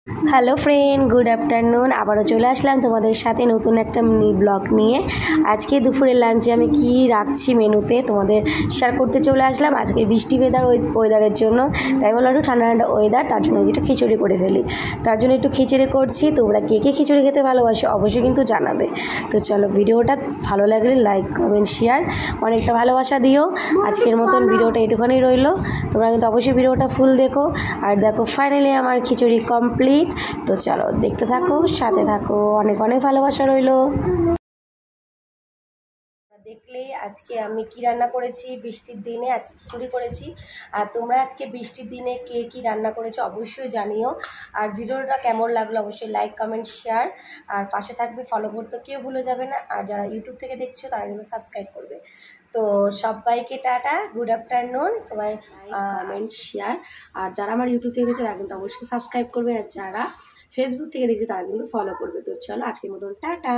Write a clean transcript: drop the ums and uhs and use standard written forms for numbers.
Hello friend, good afternoon. আবারও চলে আসলাম তোমাদের সাথে নতুন একটা মিনি ব্লগ নিয়ে। আজকে দুপুরের লাঞ্চে আমি কি রাখছি মেনুতে তোমাদের শেয়ার করতে চলে আসলাম। আজকে বৃষ্টি ওয়েদারের জন্য, তাই বলো একটু ঠান্ডা ঠান্ডা ওয়েদার, তার জন্য একটু খিচুড়ি করে ফেলি। তার জন্য একটু খিচুড়ি করছি। তোমরা কে কে খিচুড়ি খেতে ভালোবাসো অবশ্যই কিন্তু জানাবে। তো চলো, ভিডিওটা ভালো লাগলে লাইক কমেন্ট শেয়ার অনেকটা ভালোবাসা দিও। আজকের মতন ভিডিওটা এটুখানি রইলো। তোমরা কিন্তু অবশ্যই ভিডিওটা ফুল দেখো। আর দেখো ফাইনালি আমার খিচুড়ি কমপ্লিট। তো চলো দেখতে থাকো, সাথে থাকো, অনেক অনেক ভালোবাসা রইলো। দেখলে আজকে আমি কি রান্না করেছি বৃষ্টির দিনে, আজকে খিচুড়ি করেছি। আর তোমরা আজকে বৃষ্টির দিনে কে কি রান্না করেছো অবশ্যই জানিও। আর ভিডিওটা কেমন লাগলো অবশ্যই লাইক কমেন্ট শেয়ার আর পাশে থাকবে, ফলো করতে কেউ ভুলে যাবে না। আর যারা ইউটিউব থেকে দেখছো তারা কিন্তু সাবস্ক্রাইব করবে। তো সবাইকে টাটা, গুড আফটারনুন। তোমার কমেন্ট শেয়ার, আর যারা আমার ইউটিউব থেকে দেখছে তারা কিন্তু অবশ্যই সাবস্ক্রাইব করবে, আর যারা ফেসবুক থেকে দেখছে তারা কিন্তু ফলো করবে। তো চলো আজকের মতন টাটা।